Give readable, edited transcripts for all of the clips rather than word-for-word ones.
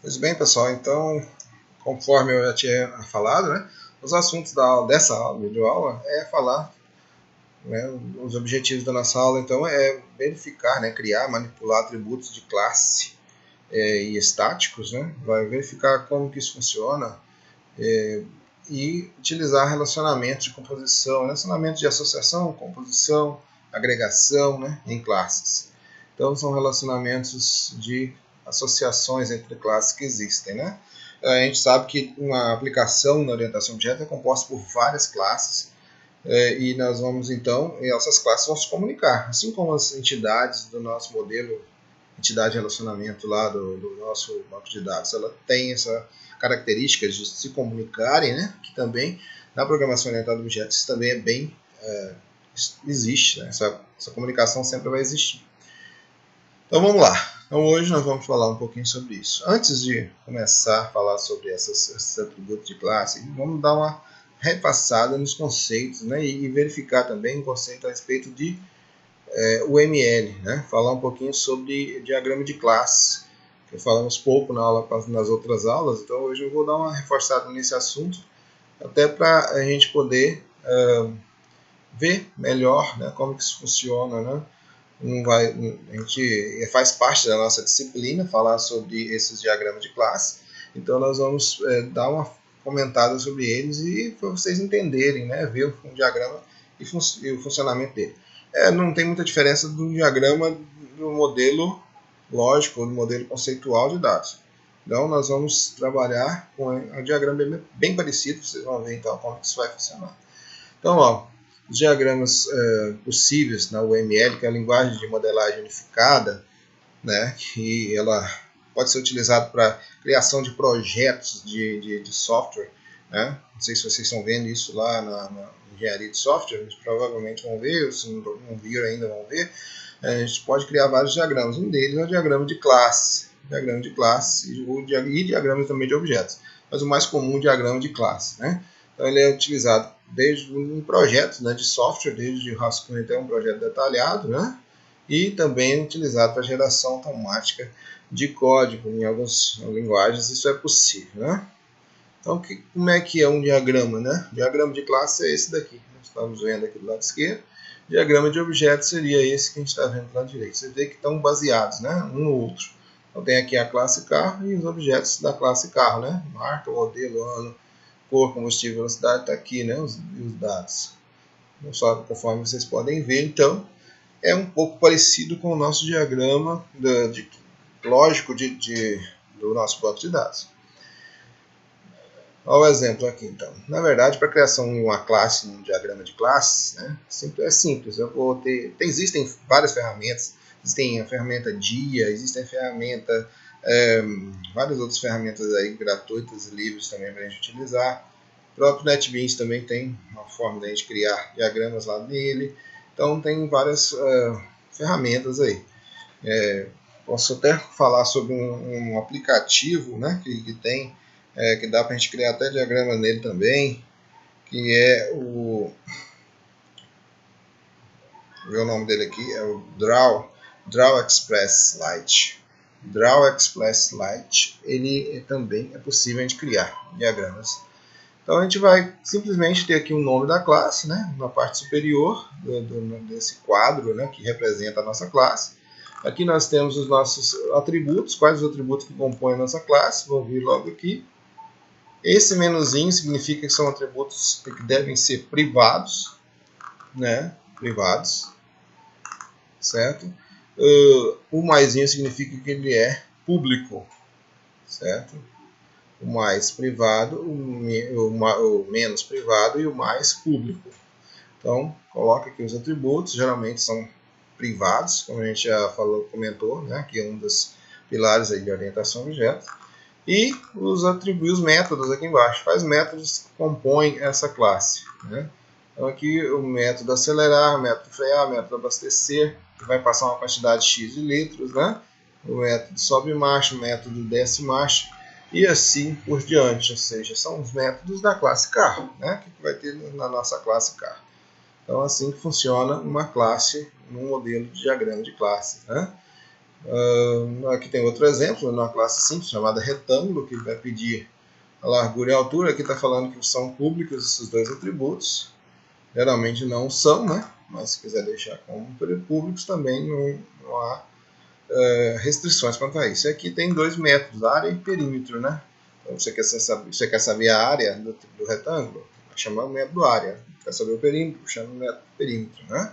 Pois bem, pessoal, então, conforme eu já tinha falado, né, os assuntos dessa aula, videoaula, é falar, né, os objetivos da nossa aula, então, é verificar, né, criar, manipular atributos de classe e estáticos, né, vai verificar como que isso funciona e utilizar relacionamentos de composição, relacionamentos de associação, composição, agregação, né, em classes. Então, são relacionamentos de associações entre classes que existem, né? A gente sabe que uma aplicação na orientação a objeto é composta por várias classes e nós vamos então, e essas classes vão se comunicar, assim como as entidades do nosso modelo, entidade de relacionamento lá do nosso banco de dados, ela tem essa característica de se comunicarem, né? Que também na programação orientada a objetos isso também é bem existe, né? Essa comunicação sempre vai existir. Então vamos lá. Então hoje nós vamos falar um pouquinho sobre isso. Antes de começar a falar sobre esses atributos de classe, vamos dar uma repassada nos conceitos, né, e verificar também o conceito a respeito de UML, né, falar um pouquinho sobre diagrama de classe, que falamos pouco nas outras aulas, então hoje eu vou dar uma reforçada nesse assunto, até para a gente poder ver melhor, né, como que isso funciona, né. A gente faz parte da nossa disciplina falar sobre esses diagramas de classe, então nós vamos dar uma comentada sobre eles e para vocês entenderem, né, ver o diagrama e o funcionamento dele. Não tem muita diferença do diagrama do modelo lógico, do modelo conceitual de dados. Então nós vamos trabalhar com um diagrama bem parecido, vocês vão ver então como isso vai funcionar. Então, ó, os diagramas possíveis na UML, que é a linguagem de modelagem unificada, né, que ela pode ser utilizada para criação de projetos de software. Né? Não sei se vocês estão vendo isso lá na engenharia de software, eles provavelmente vão ver, se não viram ainda vão ver. A gente pode criar vários diagramas. Um deles é o diagrama de classe. Diagrama de classe e diagrama também de objetos. Mas o mais comum é o diagrama de classe. Né? Então ele é utilizado desde um projeto, né, de software, desde o rascunho até um projeto detalhado, né? E também é utilizado para geração automática de código. Em algumas linguagens isso é possível. Né? Então, como é que é um diagrama? Né? O diagrama de classe é esse daqui. Nós estamos vendo aqui do lado esquerdo. O diagrama de objeto seria esse que a gente está vendo do lado direito. Você vê que estão baseados, né, um no outro. Então tem aqui a classe carro e os objetos da classe carro. Né? Marca, modelo, ano, cor, combustível, velocidade, está aqui, né, os dados. Só conforme vocês podem ver, então, é um pouco parecido com o nosso diagrama lógico do nosso banco de dados. Olha o exemplo aqui, então. Na verdade, para a criação de uma classe, um diagrama de classes, né, é simples. Existem várias ferramentas. Existem a ferramenta DIA, existem a ferramenta, várias outras ferramentas aí gratuitas e livres também para a gente utilizar. O próprio NetBeans também tem uma forma de a gente criar diagramas lá nele. Então tem várias ferramentas aí. Posso até falar sobre um aplicativo, né, que tem, que dá para a gente criar até diagrama nele também, que é o nome dele aqui é o Draw Express Lite. Draw Express Lite, ele também é possível a gente criar diagramas. Então a gente vai simplesmente ter aqui o nome da classe, né, na parte superior desse quadro, né, que representa a nossa classe. Aqui nós temos os nossos atributos, quais os atributos que compõem a nossa classe, vou vir logo aqui. Esse menuzinho significa que são atributos que devem ser privados, né, privados, certo? O maisinho significa que ele é público, certo? O mais privado, o menos privado e o mais público. Então, coloca aqui os atributos, geralmente são privados, como a gente já comentou, né, que é um dos pilares aí de orientação a objetos. E os métodos aqui embaixo, quais métodos compõem essa classe. Né? Então aqui o método acelerar, o método frear, o método abastecer, que vai passar uma quantidade X de litros, né? O método sobe marcha, o método desce marcha, e assim por diante, ou seja, são os métodos da classe carro, né? Que vai ter na nossa classe carro. Então assim que funciona uma classe num modelo de diagrama de classe. Né? Aqui tem outro exemplo, numa classe simples chamada retângulo, que vai pedir a largura e a altura. Aqui está falando que são públicos esses dois atributos. Geralmente não são, né? Mas se quiser deixar como públicos também não há restrições quanto a isso. E aqui tem dois métodos, área e perímetro, né? Então você quer saber a área do retângulo, chama o método área. Quer saber o perímetro, chama o método perímetro, né?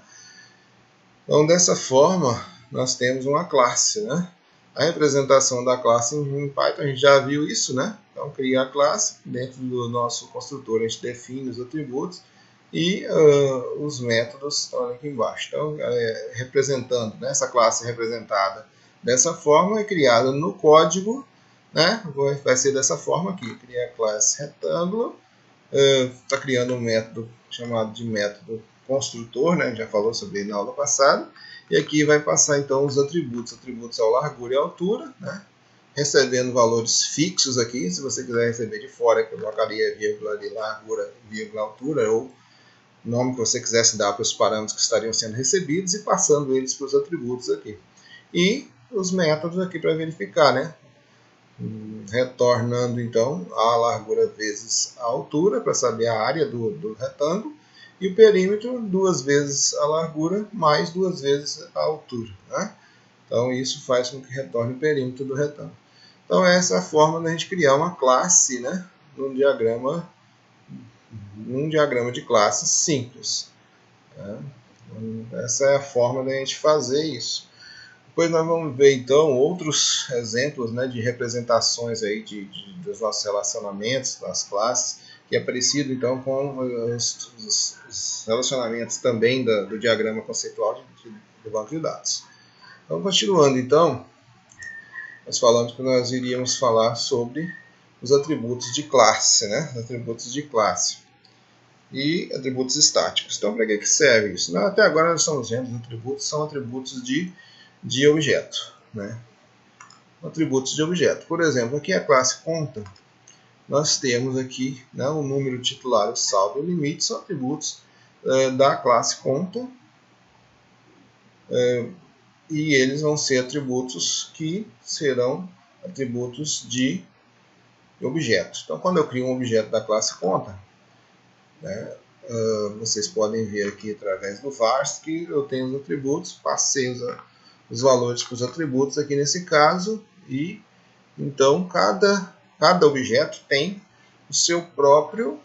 Então dessa forma nós temos uma classe, né? A representação da classe em Python, a gente já viu isso, né? Então cria a classe, dentro do nosso construtor a gente define os atributos e os métodos estão aqui embaixo. Então, representando, né, essa classe representada dessa forma é criada no código, né, vai ser dessa forma aqui, cria a classe retângulo, está criando um método chamado de método construtor, né, já falou sobre ele na aula passada, e aqui vai passar então os atributos. Atributos são largura e altura, né, recebendo valores fixos aqui. Se você quiser receber de fora, eu colocaria vírgula ali, largura, vírgula, altura, ou nome que você quisesse dar para os parâmetros que estariam sendo recebidos e passando eles para os atributos aqui. E os métodos aqui para verificar, né? Retornando então a largura vezes a altura para saber a área do retângulo e o perímetro duas vezes a largura mais duas vezes a altura, né? Então isso faz com que retorne o perímetro do retângulo. Então essa é a forma da gente criar uma classe, né? Num diagrama de classes simples. Né? Essa é a forma da gente fazer isso. Depois nós vamos ver então outros exemplos, né, de representações aí dos nossos relacionamentos, das classes, que é parecido então com os relacionamentos também do diagrama conceitual do banco de dados. Então, continuando então, nós falamos que nós iríamos falar sobre os atributos de classe, né? Os atributos de classe e atributos estáticos. Então, para que serve isso? Até agora nós estamos vendo os atributos são atributos de objeto, né? Atributos de objeto. Por exemplo, aqui a classe conta, nós temos aqui, né, o número titular, o saldo e o limite são atributos da classe conta, e eles vão ser atributos que serão atributos de objeto. Então, quando eu crio um objeto da classe conta, né, vocês podem ver aqui através do vars que eu tenho os atributos, passei os valores para os atributos aqui nesse caso, e então cada objeto tem seus próprios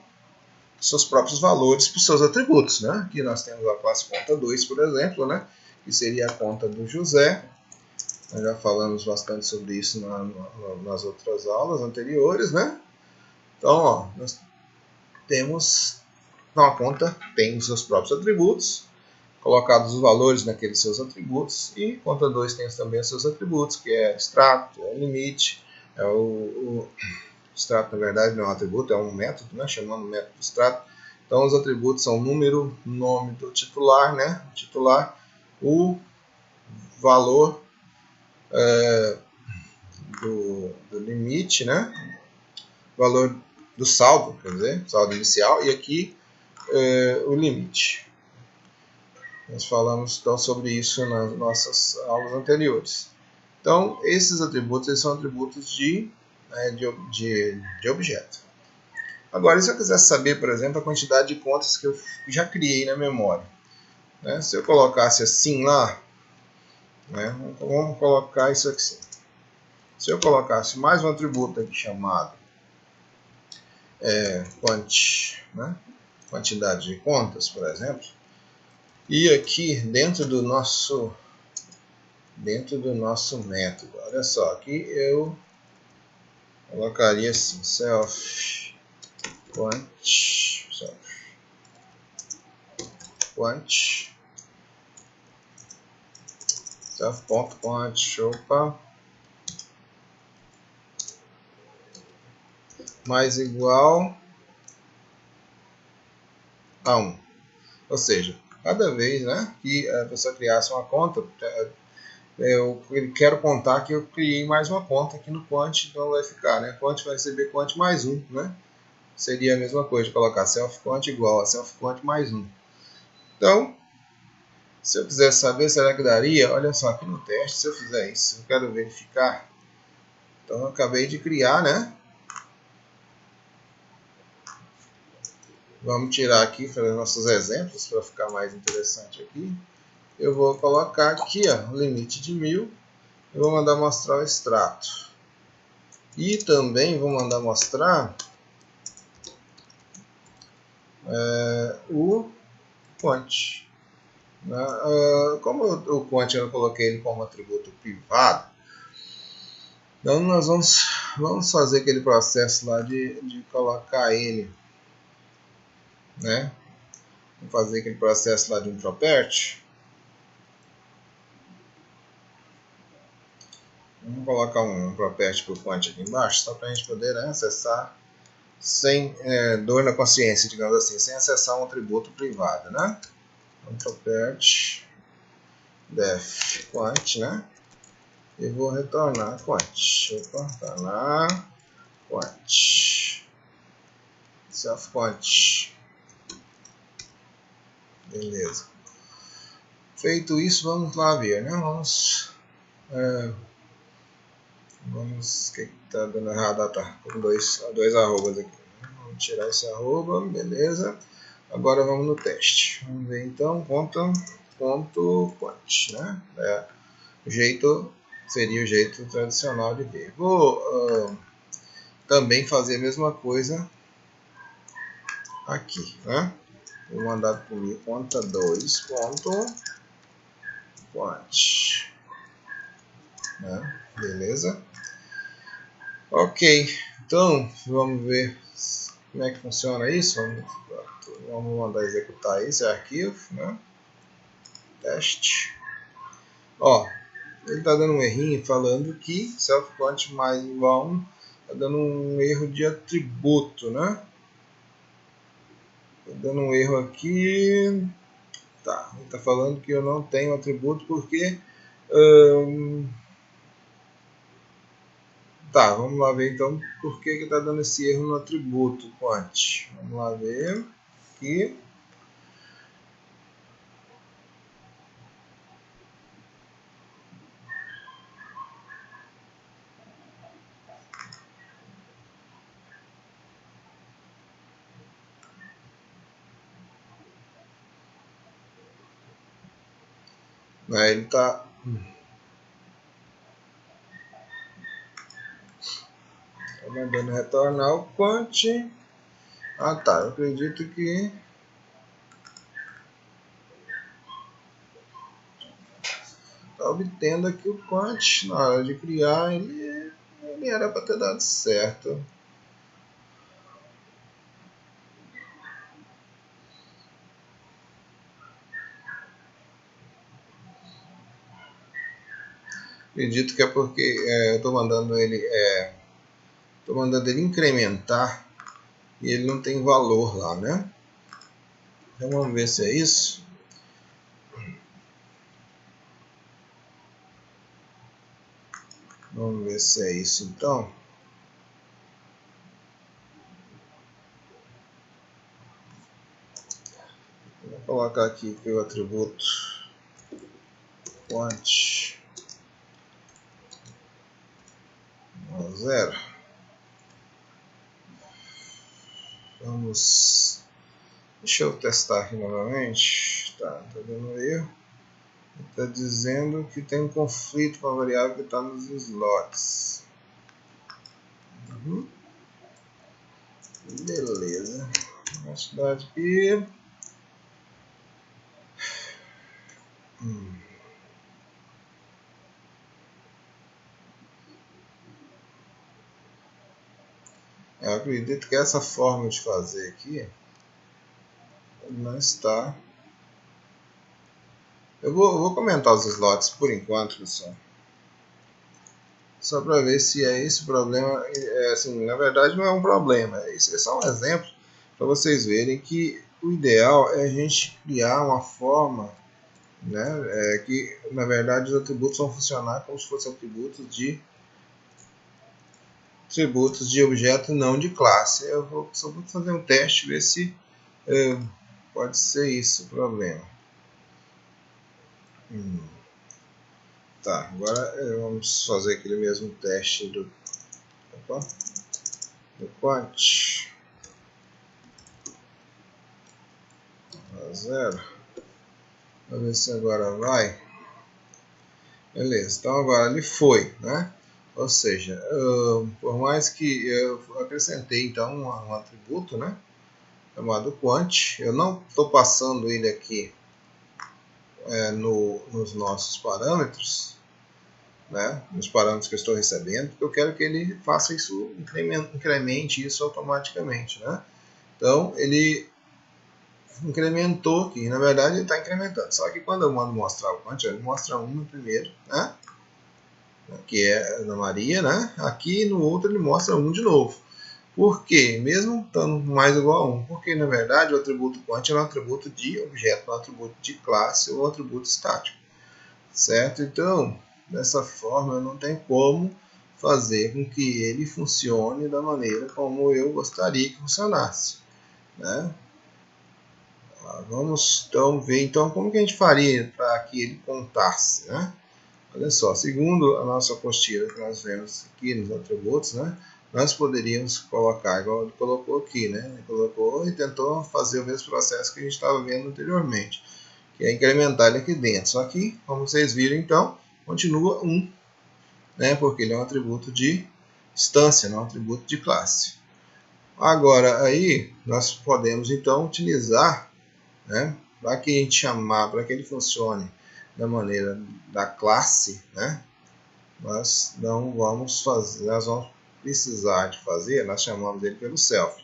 valores para os seus atributos, né? Aqui nós temos a classe conta 2, por exemplo, né? Que seria a conta do José. Nós já falamos bastante sobre isso nas outras aulas anteriores, né? Então, ó, nós temos, então a conta tem os seus próprios atributos, colocados os valores naqueles seus atributos, e conta 2 tem também os seus atributos, que é extrato, é o limite, o extrato, na verdade, não é um atributo, é um método, né, chamando método extrato. Então, os atributos são número, nome do titular, né, titular, o valor do limite, né, valor do saldo, quer dizer, saldo inicial, e aqui o limite. Nós falamos então sobre isso nas nossas aulas anteriores. Então, esses atributos eles são atributos de objeto. Agora, se eu quisesse saber, por exemplo, a quantidade de contas que eu já criei na memória, né? Se eu colocasse assim lá, né? Vamos colocar isso aqui. Se eu colocasse mais um atributo aqui chamado quant, né? Quantidade de contas, por exemplo, e aqui dentro do nosso método, olha só, aqui eu colocaria assim, self self.quant, opa, mais igual a 1. Ou seja, cada vez, né, que a pessoa criasse uma conta, eu quero contar que eu criei mais uma conta aqui no quant, então vai ficar, né, quant vai receber quant mais 1, né? Seria a mesma coisa de colocar self quant igual a self quant mais 1. Então, Se eu quiser saber, será que daria? Olha só, aqui no teste, se eu fizer isso, eu quero verificar. Então eu acabei de criar, né? Vamos tirar aqui, fazer nossos exemplos para ficar mais interessante aqui. Eu vou colocar aqui, ó, limite de 1000. Eu vou mandar mostrar o extrato. E também vou mandar mostrar o quant. Como o quant eu coloquei ele como atributo privado, então nós vamos fazer aquele processo lá de colocar ele, né? Vamos fazer aquele processo lá de um property. Vamos colocar um property para o quant aqui embaixo, só para a gente poder, né, acessar sem dor na consciência, digamos assim, sem acessar um atributo privado, né? Então, property def quant, né? E vou retornar quant. Vou retornar quant. Self quant. Beleza. Feito isso, vamos lá ver, né? Vamos. O que está dando errado? Tá com dois arrobas aqui. Vamos tirar esse arroba, beleza. Agora vamos no teste. Vamos ver então ponto quant, né? Seria o jeito tradicional de ver. Vou também fazer a mesma coisa aqui, né? Vou mandar para o conta 2 quant, né? Beleza? Ok, então vamos ver como é que funciona isso. Vamos mandar executar esse arquivo, né? Teste. Ó, ele está dando um errinho falando que self quant mais igual a 1 está dando um erro de atributo, né? Está dando um erro aqui. Tá, ele está falando que eu não tenho atributo porque tá, vamos lá ver então por que está dando esse erro no atributo quant. Vamos lá ver aqui. Ele está mandando retornar o quant. Ah tá, eu acredito que está obtendo aqui o quant. Na hora de criar ele era para ter dado certo. Acredito que é porque eu estou mandando ele incrementar e ele não tem valor lá, né? Então vamos ver se é isso. Vamos ver se é isso então. Vou colocar aqui que o atributo quant 0. Deixa eu testar aqui novamente. Tá dando erro. Está dizendo que tem um conflito com a variável que está nos slots. Beleza. Vamos dar aqui. Eu acredito que essa forma de fazer aqui não está. Eu vou comentar os slots por enquanto, pessoal. Só para ver se é esse problema. Assim, na verdade não é um problema. Isso é só um exemplo para vocês verem que o ideal é a gente criar uma forma, né, que na verdade os atributos vão funcionar como se fossem atributos de objeto, não de classe. Eu só vou fazer um teste, ver se pode ser isso o problema. Tá, agora vamos fazer aquele mesmo teste do quant. A 0. Vamos ver se agora vai. Beleza, então agora ele foi, né? Ou seja, por mais que eu acrescentei então um atributo, né, chamado quant, eu não estou passando ele aqui nos nossos parâmetros, né, nos parâmetros que eu estou recebendo, porque eu quero que ele faça isso, incremente isso automaticamente, né? Então ele incrementou aqui, na verdade ele está incrementando, só que quando eu mando mostrar o quant, ele mostra 1 no primeiro, né, que é da Maria, né? Aqui no outro ele mostra 1 de novo. Por quê? Mesmo estando mais igual a 1, porque na verdade o atributo quant é um atributo de objeto, um atributo de classe ou um atributo estático, certo? Então, dessa forma eu não tenho como fazer com que ele funcione da maneira como eu gostaria que funcionasse, né? Vamos então ver então como que a gente faria para que ele contasse, né? Olha só, segundo a nossa apostila que nós vemos aqui nos atributos, né, nós poderíamos colocar, igual ele colocou aqui, né, ele colocou e tentou fazer o mesmo processo que a gente estava vendo anteriormente, que é incrementar ele aqui dentro. Só que, como vocês viram, então, continua 1, né, porque ele é um atributo de instância, não é um atributo de classe. Agora, aí, nós podemos, então, utilizar, né, para que a gente chamar, para que ele funcione da maneira da classe, né, nós não vamos fazer, nós vamos precisar de fazer, nós chamamos ele pelo self.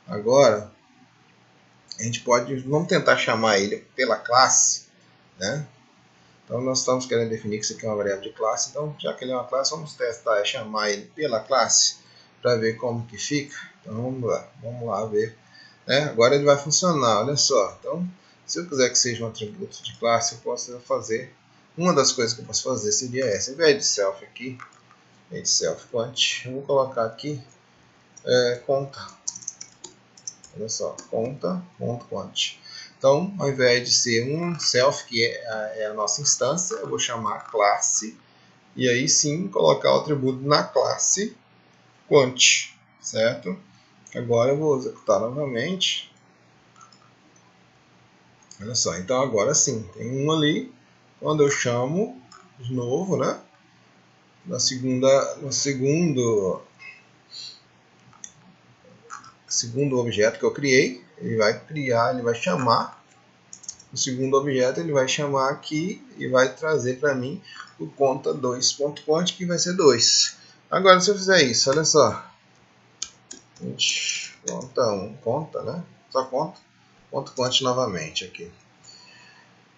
Agora, a gente pode, vamos tentar chamar ele pela classe, né? Então nós estamos querendo definir que isso aqui é uma variável de classe, então já que ele é uma classe, vamos testar chamar ele pela classe para ver como que fica. Então vamos lá ver, né? Agora ele vai funcionar, olha só. Então, se eu quiser que seja um atributo de classe, eu posso fazer, uma das coisas que eu posso fazer seria essa, ao invés de self aqui, de self quant, eu vou colocar aqui conta, olha só, conta.quant. Então, ao invés de ser um self, que é a nossa instância, eu vou chamar classe, e aí sim colocar o atributo na classe quant, certo? Agora eu vou executar novamente. Olha só, então agora sim, tem um ali, quando eu chamo de novo, né? No segundo objeto que eu criei, ele vai chamar o segundo objeto, ele vai chamar aqui e vai trazer para mim o conta 2.quant, que vai ser 2. Agora, se eu fizer isso, olha só, conta, né? Só ponto quant novamente aqui.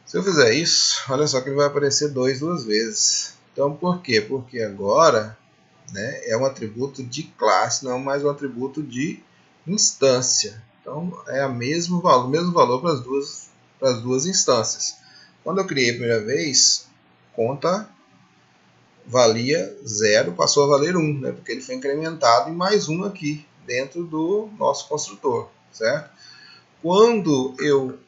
Se eu fizer isso, olha só que ele vai aparecer 2 duas vezes. Então, por quê? Porque agora, né, é um atributo de classe, não mais um atributo de instância. Então, é o mesmo valor para as duas instâncias. Quando eu criei a primeira vez, conta valia 0, passou a valer 1, né, porque ele foi incrementado em mais 1 aqui, dentro do nosso construtor, certo? Quando eu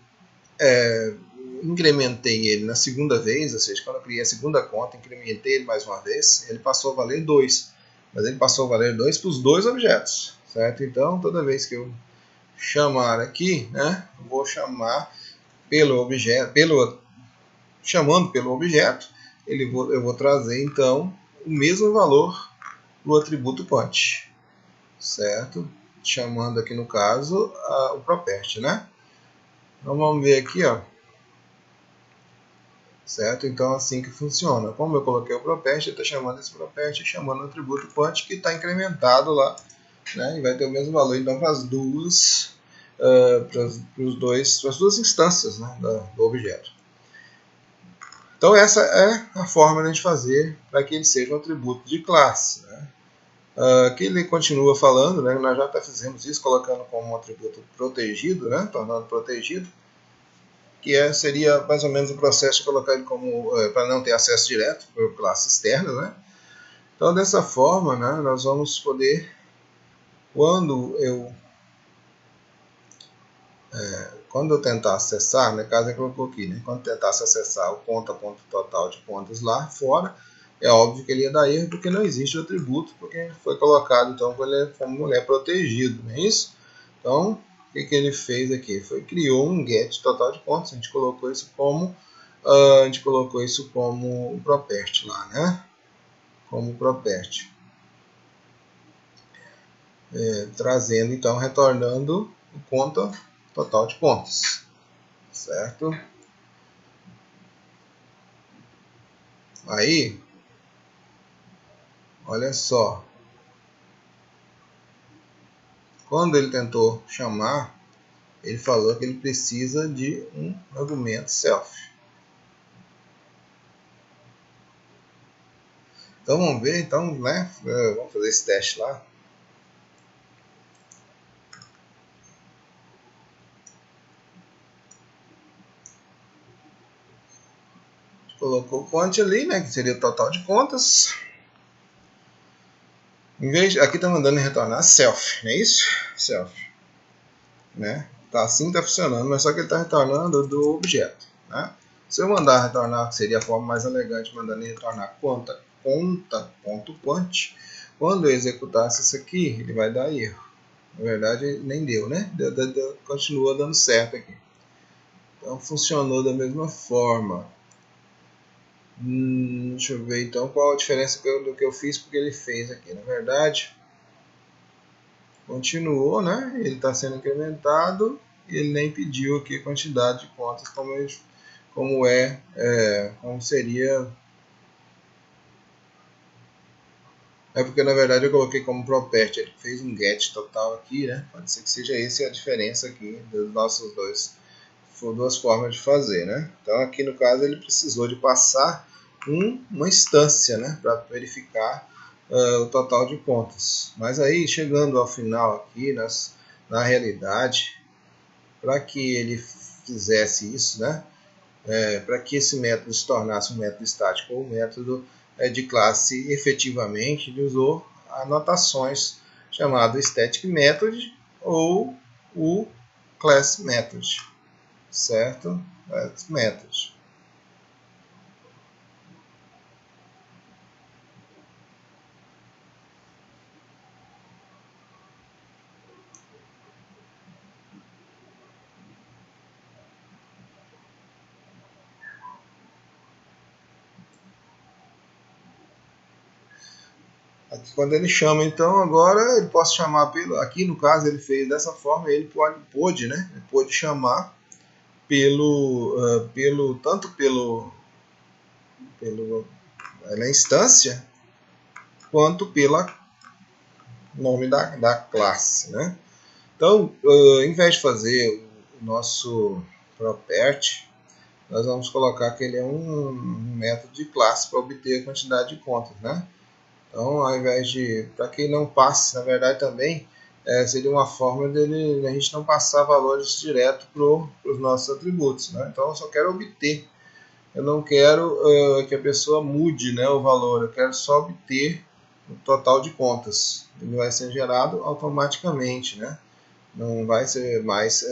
incrementei ele na segunda vez, ou seja, quando eu criei a segunda conta, incrementei ele mais uma vez, ele passou a valer 2. Mas ele passou a valer 2 para os dois objetos, certo? Então, toda vez que eu chamar aqui, né, eu vou chamar pelo objeto, chamando pelo objeto, eu vou trazer então o mesmo valor do atributo quant, certo? Chamando aqui no caso o property, né? Então vamos ver aqui, ó. Certo? Então assim que funciona. Como eu coloquei o property, ele está chamando esse property, chamando o atributo quant que está incrementado lá, né? E vai ter o mesmo valor então para as duas, para as duas instâncias, né, do objeto. Então essa é a forma de a gente fazer para que ele seja um atributo de classe, né? Aqui ele continua falando, né? Nós já até fizemos isso colocando como um atributo protegido, né? Tornando protegido, que seria mais ou menos o processo de colocar ele como para não ter acesso direto por classe externa, né? Então dessa forma, né, nós vamos poder, quando eu Quando eu tentar acessar, no caso é que eu colocou aqui, né? Quando tentasse acessar o conta.total de contas lá fora, é óbvio que ele ia dar erro porque não existe o atributo, porque foi colocado então como ele é protegido, não é isso? Então, o que ele fez aqui? Criou um get total de contas, a gente colocou isso como um property lá, né? Como property. Trazendo então, retornando o conta total de contas, certo? Aí, olha só, quando ele tentou chamar, ele falou que ele precisa de um argumento self. Então vamos ver, então, né? Vamos fazer esse teste lá. Colocou o quant ali, né? Que seria o total de contas. Em vez, aqui está mandando retornar self, não é isso? Self, né? Tá assim está funcionando, mas só que ele está retornando do objeto, né? Se eu mandar retornar, que seria a forma mais elegante, mandando ele retornar conta.quant, quando eu executasse isso aqui, ele vai dar erro. Na verdade, nem deu, né? Continua dando certo aqui. Então, funcionou da mesma forma. Deixa eu ver então qual a diferença do que eu fiz porque ele fez aqui. Na verdade, continuou, né? Ele está sendo incrementado e ele nem pediu aqui a quantidade de contas como seria. É porque na verdade eu coloquei como property, ele fez um get total aqui, né? Pode ser que seja essa a diferença aqui dos nossos duas formas de fazer, né? Então aqui no caso ele precisou de passar uma instância, né? Para verificar o total de contas. Mas aí chegando ao final aqui, na realidade, para que ele fizesse isso, né? Para que esse método se tornasse um método estático ou um método de classe efetivamente, ele usou anotações chamadas static method ou o class method, certo? Class method. Aqui, quando ele chama, então, agora ele pode chamar aqui no caso ele fez dessa forma, ele pôde, né? Ele pôde chamar tanto pela instância quanto pelo nome da classe, né? Então, em vez de fazer o nosso property, nós vamos colocar que ele é um método de classe para obter a quantidade de contas, né? Então, ao invés de, para que não passe, na verdade também seria uma forma a gente não passar valores direto para os nossos atributos, né? Então, eu só quero obter. Eu não quero que a pessoa mude, né, o valor, eu quero só obter o total de contas. Ele vai ser gerado automaticamente, né? Não vai ser mais.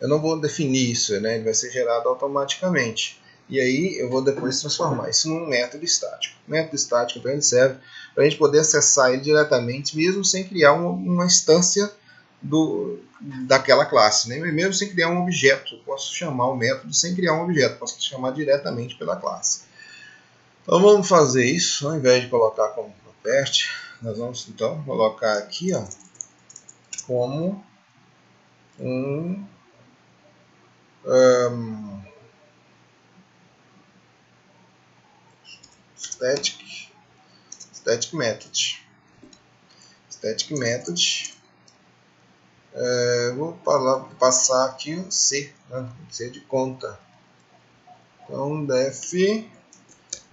Eu não vou definir isso, né? Ele vai ser gerado automaticamente. E aí eu vou depois transformar isso num método estático. O método estático então, ele serve para a gente poder acessar ele diretamente, mesmo sem criar uma instância daquela classe, né? Mesmo sem criar um objeto. Eu posso chamar o método sem criar um objeto, posso chamar diretamente pela classe. Então vamos fazer isso, ao invés de colocar como property, nós vamos então colocar aqui como um static method. Static method. Vou passar aqui o C, né? C de conta. Então def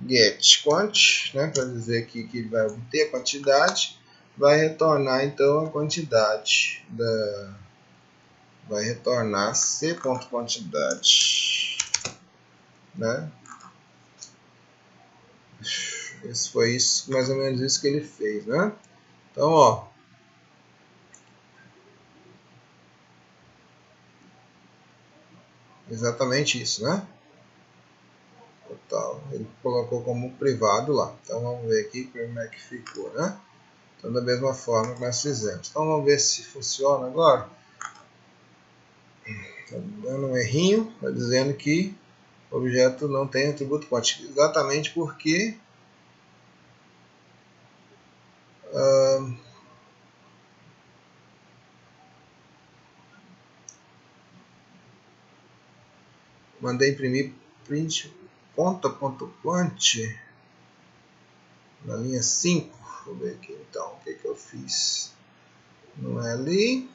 get quant, né? Para dizer aqui que ele vai obter a quantidade, vai retornar então a quantidade vai retornar c.quantidade, né? Esse foi isso, mais ou menos isso que ele fez, né? Então, ó, Exatamente isso, né? Total. Ele colocou como privado lá. Então vamos ver aqui como é que ficou, né? Então da mesma forma que nós fizemos. Então vamos ver se funciona agora. Está dando um errinho, está dizendo que o objeto não tem atributo quant. Exatamente porque mandei imprimir print conta.quant na linha 5. Vou ver aqui então o que eu fiz. Não é ali.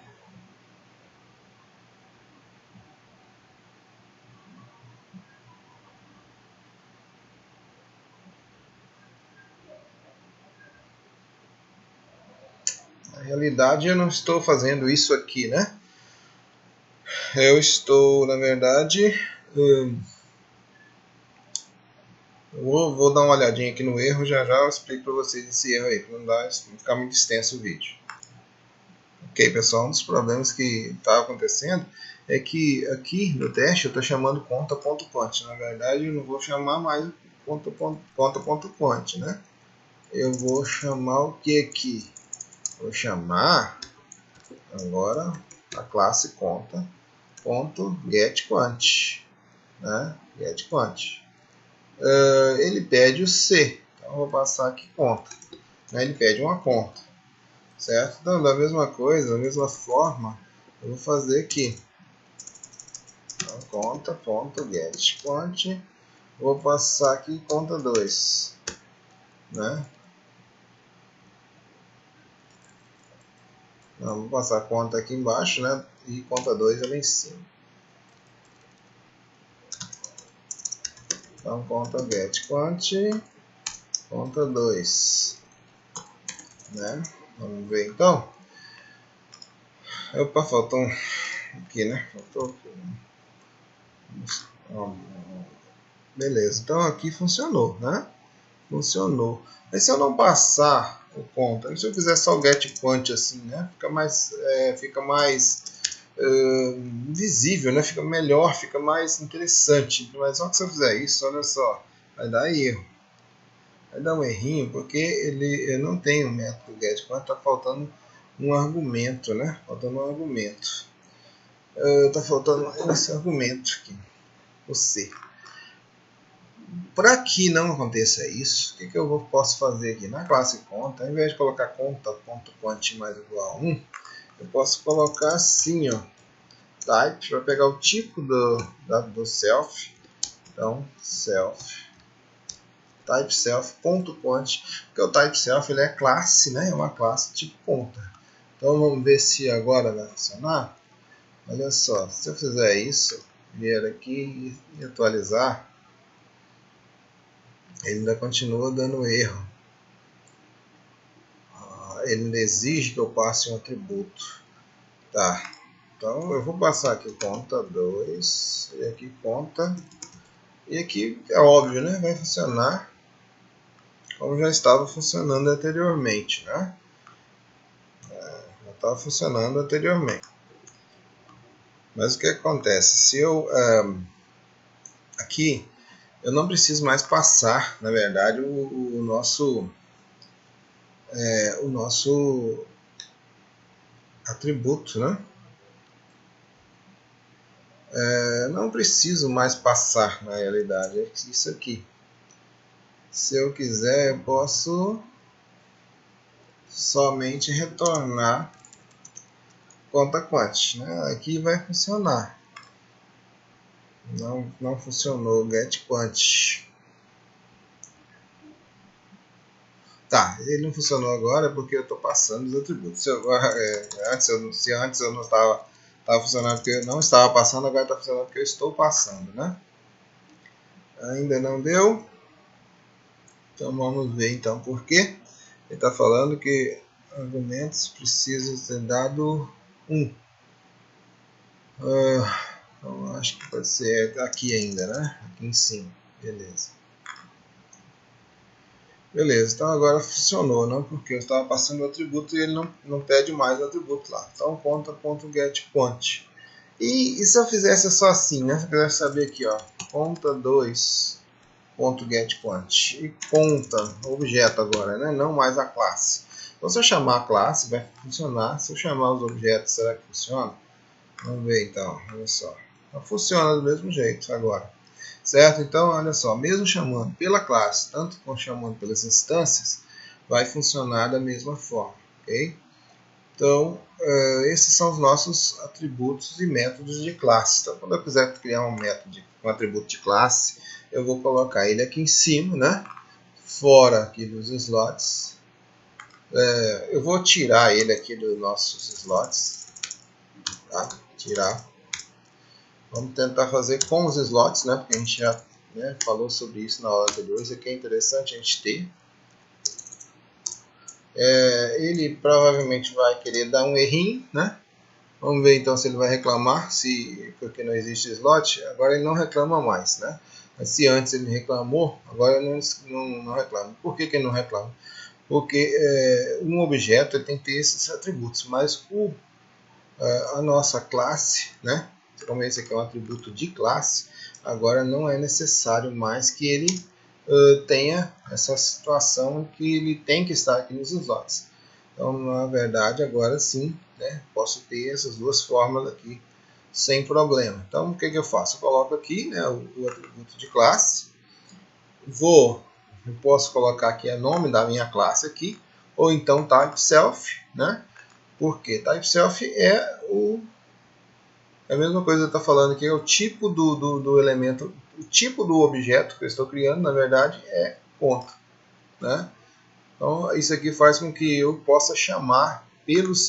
Na realidade eu não estou fazendo isso aqui, né? Eu estou, na verdade, vou dar uma olhadinha aqui no erro, já eu explico para vocês esse erro aí, para não ficar muito extenso o vídeo. Ok, pessoal, um dos problemas que está acontecendo é que aqui no teste eu estou chamando conta.quant. Na verdade, eu não vou chamar mais conta.quant, né? Eu vou chamar o que aqui? Vou chamar agora a classe conta.getQuant, né? GetQuant. Ele pede o C, então eu vou passar aqui conta, né? Ele pede uma conta, certo? Então da mesma coisa, da mesma forma, eu vou fazer aqui então, conta.getQuant, vou passar aqui conta 2, né? Não, vou passar conta aqui embaixo, né? E conta 2 ali em cima. Então conta getQuant, conta 2, né? Vamos ver então. Opa, faltou um aqui, né? Faltou aqui. Beleza, então aqui funcionou, né? Funcionou. Mas se eu não passar o conta, se eu fizer só o getQuant assim, né? Fica mais visível, né? Fica melhor, fica mais interessante. Mas só que se eu fizer isso, olha só, vai dar erro. Vai dar um errinho porque ele não tem um método getQuant, está faltando um argumento, né? Faltando um argumento. Está faltando esse argumento aqui, o C. Para que não aconteça isso, o que eu posso fazer aqui? Na classe conta, ao invés de colocar conta.quant mais igual a 1, eu posso colocar assim, ó, type, para pegar o tipo do self. Então, self, type self.quant, porque o type self ele é classe, né? É uma classe tipo conta. Então vamos ver se agora vai funcionar. Olha só, se eu fizer isso, vier aqui e atualizar, ele ainda continua dando erro. Ele ainda exige que eu passe um atributo. Tá, então eu vou passar aqui conta 2, e aqui conta, e aqui é óbvio, né? Vai funcionar como já estava funcionando anteriormente, né? Já estava funcionando anteriormente. Mas o que acontece? Se eu aqui eu não preciso mais passar, na verdade, o nosso atributo, né? Não preciso mais passar, na realidade, é isso aqui. Se eu quiser, eu posso somente retornar conta quant, né? Aqui vai funcionar. Não funcionou o getQuant. Tá, ele não funcionou agora porque eu estou passando os atributos. Se antes eu não estava funcionando porque eu não estava passando, agora está funcionando porque eu estou passando, né? Ainda não deu. Então vamos ver então por quê. Ele está falando que argumentos precisam ser dado 1. Então acho que pode ser aqui ainda, né? Aqui em cima. Beleza. Beleza, então agora funcionou, não? Porque eu estava passando o atributo e ele não pede mais o atributo lá. Então conta.getQuant. E se eu fizesse só assim, né? Se eu quisesse saber aqui, ó, conta2.getQuant e conta objeto agora, né? Não mais a classe. Então, se eu chamar a classe, vai funcionar. Se eu chamar os objetos, será que funciona? Vamos ver então, olha só. Então, funciona do mesmo jeito agora. Certo? Então, olha só, mesmo chamando pela classe, tanto como chamando pelas instâncias, vai funcionar da mesma forma, ok? Então, esses são os nossos atributos e métodos de classe. Então, quando eu quiser criar um atributo de classe, eu vou colocar ele aqui em cima, né? Fora aqui dos slots. Eu vou tirar ele aqui dos nossos slots. Tá? Tirar. Vamos tentar fazer com os slots, né? Porque a gente já falou sobre isso na aula anterior. Isso aqui é interessante a gente ter. Ele provavelmente vai querer dar um errinho, né? Vamos ver então se ele vai reclamar, porque não existe slot. Agora ele não reclama mais, né? Mas se antes ele reclamou, agora não reclama. Por que ele não reclama? Porque um objeto ele tem que ter esses atributos, mas a nossa classe, né? Como esse aqui é um atributo de classe, agora não é necessário mais que ele tenha essa situação que ele tem que estar aqui nos slots. Então, na verdade, agora sim, né, posso ter essas duas formas aqui sem problema. Então, o que eu faço? Eu coloco aqui, né, o atributo de classe. Eu posso colocar aqui o nome da minha classe aqui, ou então type self, né? Porque type self é a mesma coisa que está falando aqui, é o tipo do elemento, o tipo do objeto que eu estou criando, na verdade, é ponto, né? Então, isso aqui faz com que eu possa chamar pelas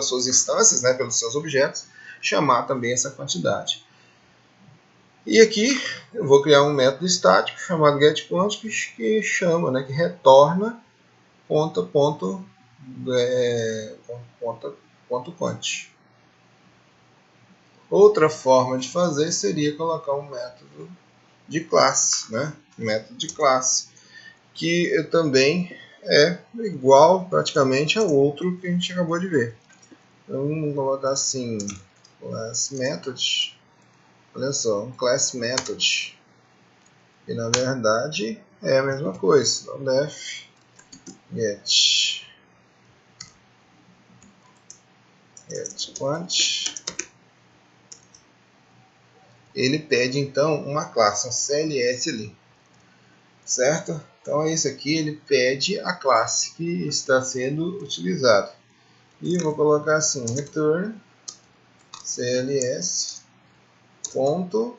suas instâncias, né, pelos seus objetos, chamar também essa quantidade. E aqui eu vou criar um método estático chamado getQuant que chama, né, que retorna conta.quant. Outra forma de fazer seria colocar um método de classe, né? Um método de classe, que também é igual praticamente ao outro que a gente acabou de ver. Então vamos colocar assim, class method. Olha só, um class method. E na verdade é a mesma coisa. Então def getQuant. Ele pede então uma classe, um CLS ali, certo? Então esse aqui ele pede a classe que está sendo utilizada. E vou colocar assim, return cls ponto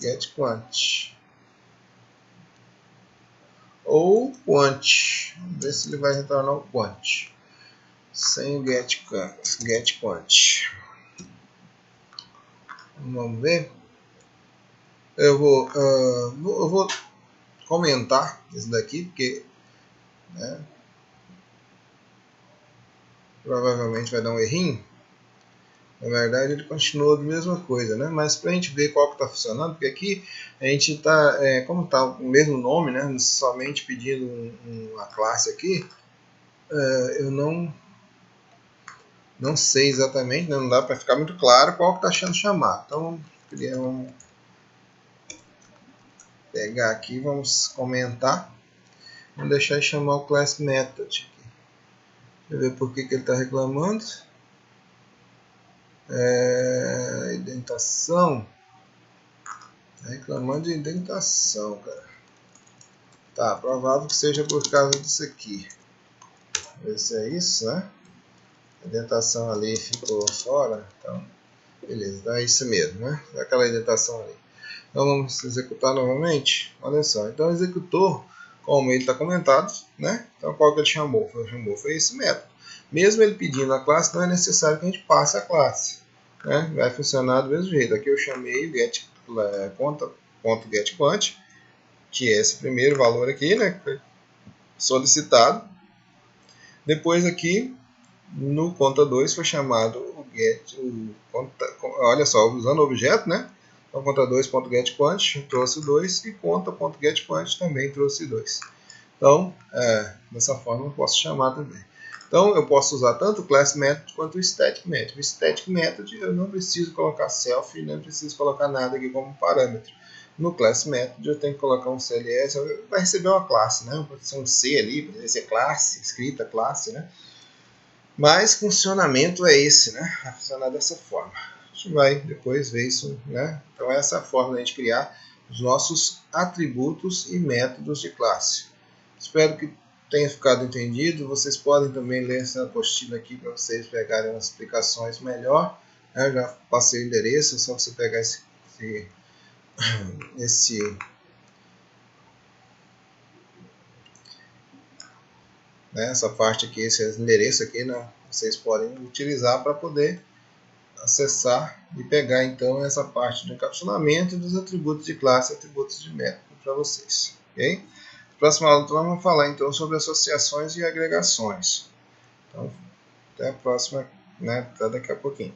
getQuant ou quant. Vamos ver se ele vai retornar o quant sem o getQuant. Vamos ver. Eu vou comentar esse daqui, porque né, provavelmente vai dar um errinho. Na verdade ele continua da mesma coisa, né? Mas para a gente ver qual que está funcionando, porque aqui a gente está, como está o mesmo nome, né? Somente pedindo uma classe aqui, eu não sei exatamente, né? Não dá para ficar muito claro qual que está sendo chamado. Então vamos pegar aqui, vamos comentar, vamos deixar ele chamar o class method aqui. Deixa eu ver por que ele está reclamando. Indentação. Tá reclamando de indentação, cara. Tá, provável que seja por causa disso aqui. Ver se é isso, né? A indentação ali ficou fora. Então, beleza, então é isso mesmo, né? É aquela indentação ali. Então vamos executar novamente. Olha só, então executou como ele está comentado, né? Então qual que ele chamou? Foi esse método. Mesmo ele pedindo a classe, não é necessário que a gente passe a classe, né? Vai funcionar do mesmo jeito. Aqui eu chamei conta.getQuant, que é esse primeiro valor aqui, né? Que foi solicitado. Depois aqui no conta2 foi chamado olha só, usando o objeto, né? Então conta2.getQuant trouxe 2 e conta.getQuant também trouxe 2. Então, dessa forma eu posso chamar também. Então eu posso usar tanto o Class Method quanto o Static Method. O Static Method eu não preciso colocar self, nem preciso colocar nada aqui como parâmetro. No Class Method eu tenho que colocar um CLS, vai receber uma classe, né? Pode ser um C ali, pode ser classe, escrita classe, né? Mas funcionamento é esse, né? Vai funcionar dessa forma. A gente vai depois ver isso, né? Então essa é a forma de a gente criar os nossos atributos e métodos de classe. Espero que tenha ficado entendido. Vocês podem também ler essa apostila aqui para vocês pegarem as explicações melhor. Eu já passei o endereço, é só você pegar essa parte aqui, esse endereço aqui, né? Vocês podem utilizar para poder acessar e pegar então essa parte do encapsulamento dos atributos de classe e atributos de método para vocês. Ok? Próxima aula então, vamos falar então sobre associações e agregações. Então, até a próxima, né? Até daqui a pouquinho.